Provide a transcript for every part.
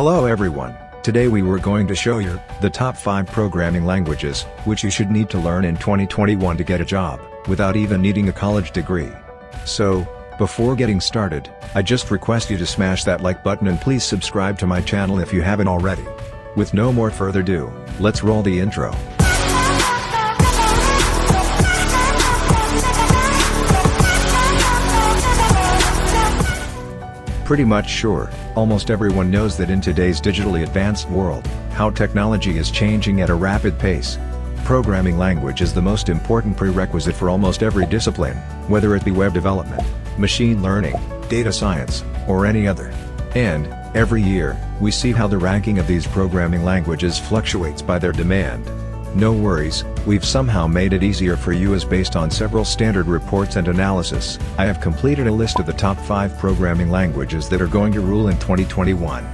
Hello everyone, today we were going to show you the top 5 programming languages, which you should need to learn in 2021 to get a job, without even needing a college degree. So, before getting started, I just request you to smash that like button and please subscribe to my channel if you haven't already. With no more further ado, let's roll the intro. Pretty much sure, almost everyone knows that in today's digitally advanced world, how technology is changing at a rapid pace. Programming language is the most important prerequisite for almost every discipline, whether it be web development, machine learning, data science, or any other. And, every year, we see how the ranking of these programming languages fluctuates by their demand. No worries, we've somehow made it easier for you as based on several standard reports and analysis. I have completed a list of the top 5 programming languages that are going to rule in 2021.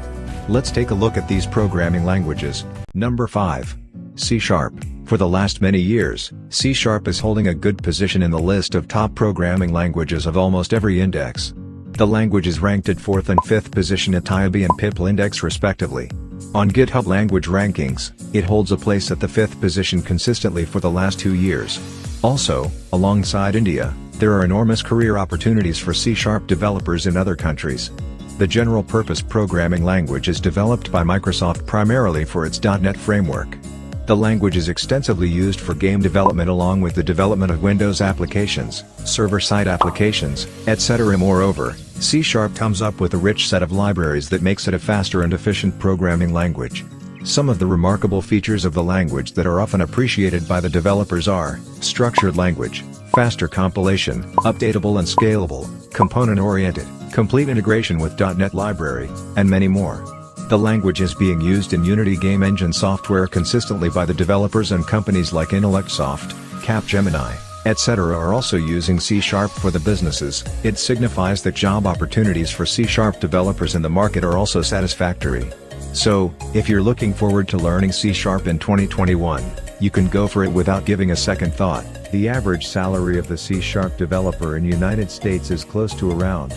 Let's take a look at these programming languages. Number 5. C#. For the last many years, C# is holding a good position in the list of top programming languages of almost every index. The language is ranked at 4th and 5th position at TIAB and PIPL index respectively. On GitHub language rankings, it holds a place at the 5th position consistently for the last 2 years. Also, alongside India, there are enormous career opportunities for C# developers in other countries. The general-purpose programming language is developed by Microsoft primarily for its .NET framework. The language is extensively used for game development along with the development of Windows applications, server-side applications, etc. Moreover, C# comes up with a rich set of libraries that makes it a faster and efficient programming language. Some of the remarkable features of the language that are often appreciated by the developers are structured language, faster compilation, updatable and scalable, component-oriented, complete integration with .NET library, and many more. The language is being used in Unity game engine software consistently by the developers, and companies like Intellectsoft, Capgemini, etc. are also using C# for the businesses. It signifies that job opportunities for C# developers in the market are also satisfactory. So, if you're looking forward to learning C# in 2021, you can go for it without giving a second thought. The average salary of the C# developer in United States is close to around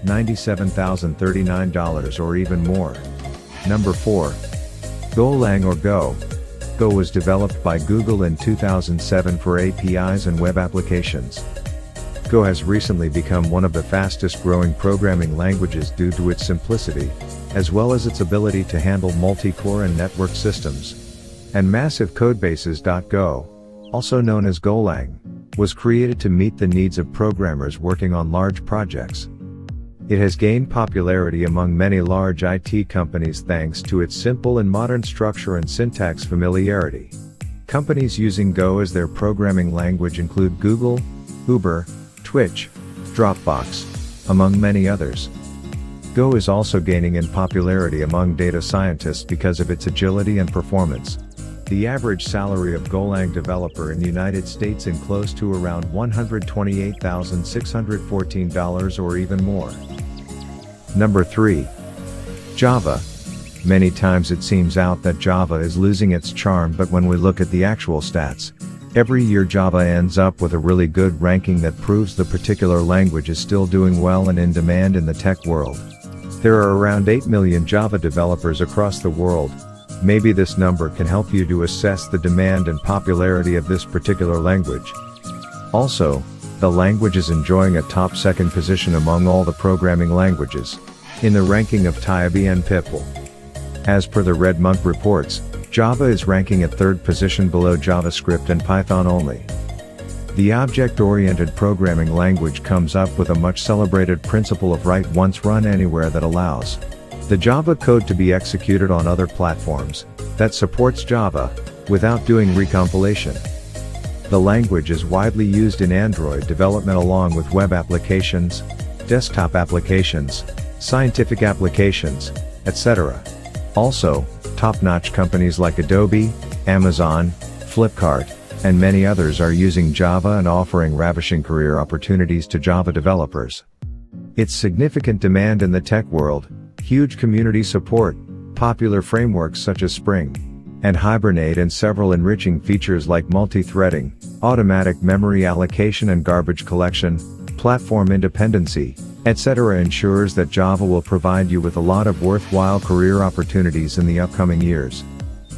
$97,039 or even more. Number 4. Golang or Go. Go was developed by Google in 2007 for APIs and web applications. Go has recently become one of the fastest growing programming languages due to its simplicity, as well as its ability to handle multi-core and network systems. And massive codebases. Go, also known as Golang, was created to meet the needs of programmers working on large projects. It has gained popularity among many large IT companies thanks to its simple and modern structure and syntax familiarity. Companies using Go as their programming language include Google, Uber, Twitch, Dropbox, among many others. Go is also gaining in popularity among data scientists because of its agility and performance. The average salary of Golang developer in the United States is close to around $128,614 or even more. Number 3. Java. Many times it seems out that Java is losing its charm, but when we look at the actual stats, every year Java ends up with a really good ranking that proves the particular language is still doing well and in demand in the tech world. There are around 8 million Java developers across the world. Maybe this number can help you to assess the demand and popularity of this particular language. Also, the language is enjoying a top 2nd position among all the programming languages in the ranking of TIAB and PIPL. As per the Red Monk reports, Java is ranking at 3rd position below JavaScript and Python only. The object-oriented programming language comes up with a much celebrated principle of write once run anywhere that allows the Java code to be executed on other platforms that supports Java without doing recompilation. The language is widely used in Android development along with web applications, desktop applications, scientific applications, etc. Also, top-notch companies like Adobe, Amazon, Flipkart, and many others are using Java and offering ravishing career opportunities to Java developers. Its significant demand in the tech world, huge community support, popular frameworks such as Spring and Hibernate, and several enriching features like multi-threading, automatic memory allocation and garbage collection, platform independency, etc. ensures that Java will provide you with a lot of worthwhile career opportunities in the upcoming years.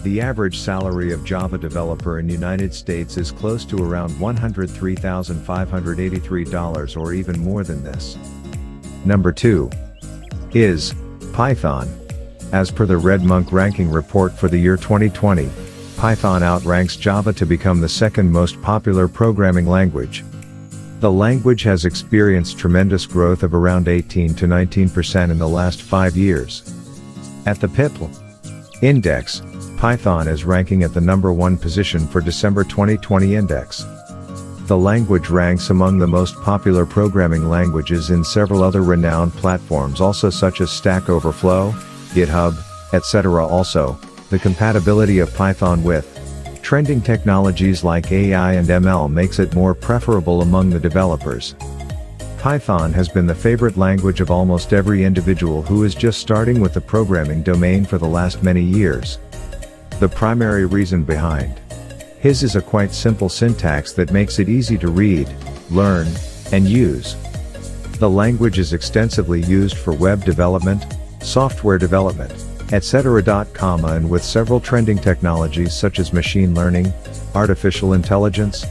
The average salary of Java developer in United States is close to around $103,583 or even more than this. Number 2 is Python. As per the Red Monk ranking report for the year 2020, Python outranks Java to become the second most popular programming language. The language has experienced tremendous growth of around 18 to 19% in the last 5 years. At the PIPL Index, Python is ranking at the number 1 position for December 2020 index. The language ranks among the most popular programming languages in several other renowned platforms also, such as Stack Overflow, GitHub, etc. Also, the compatibility of Python with trending technologies like AI and ML makes it more preferable among the developers. Python has been the favorite language of almost every individual who is just starting with the programming domain for the last many years. The primary reason behind his is a quite simple syntax that makes it easy to read, learn, and use. The language is extensively used for web development, software development, etc. And with several trending technologies such as machine learning, artificial intelligence,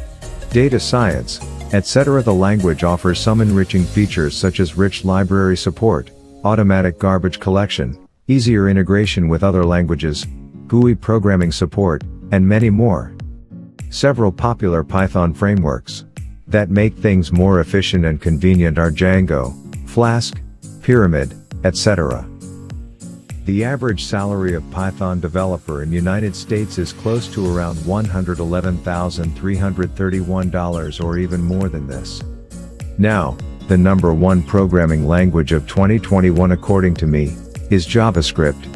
data science, etc. The language offers some enriching features such as rich library support, automatic garbage collection, easier integration with other languages, GUI programming support, and many more. Several popular Python frameworks that make things more efficient and convenient are Django, Flask, Pyramid, etc. The average salary of Python developer in United States is close to around $111,331 or even more than this. Now, the number 1 programming language of 2021 according to me, is JavaScript.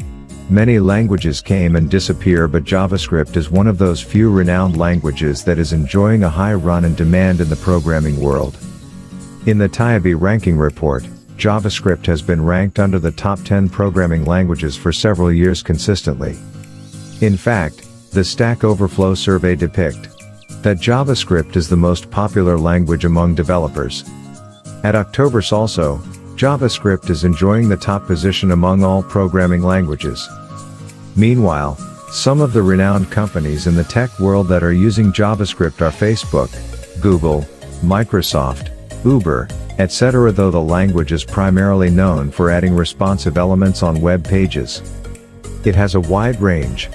Many languages came and disappear, but JavaScript is one of those few renowned languages that is enjoying a high run and demand in the programming world. In the TIAB ranking report, JavaScript has been ranked under the top 10 programming languages for several years consistently. In fact, the Stack Overflow survey depicts that JavaScript is the most popular language among developers. At October's also, JavaScript is enjoying the top position among all programming languages. Meanwhile, some of the renowned companies in the tech world that are using JavaScript are Facebook, Google, Microsoft, Uber, etc. Though the language is primarily known for adding responsive elements on web pages, it has a wide range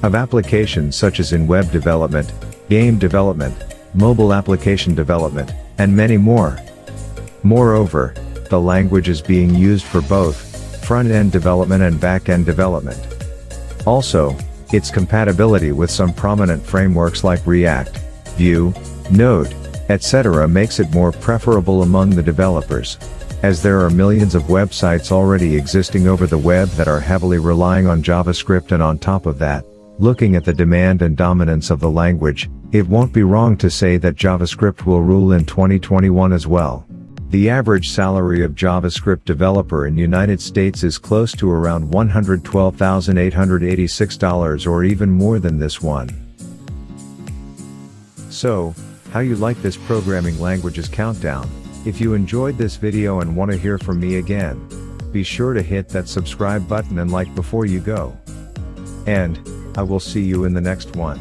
of applications such as in web development, game development, mobile application development, and many more. Moreover, the language is being used for both front-end development and back-end development. Also, its compatibility with some prominent frameworks like React, Vue, Node, etc. makes it more preferable among the developers, as there are millions of websites already existing over the web that are heavily relying on JavaScript. And on top of that, looking at the demand and dominance of the language, it won't be wrong to say that JavaScript will rule in 2021 as well. The average salary of JavaScript developer in United States is close to around $112,886 or even more than this one. So, how you like this programming languages countdown? If you enjoyed this video and want to hear from me again, be sure to hit that subscribe button and like before you go. And I will see you in the next one.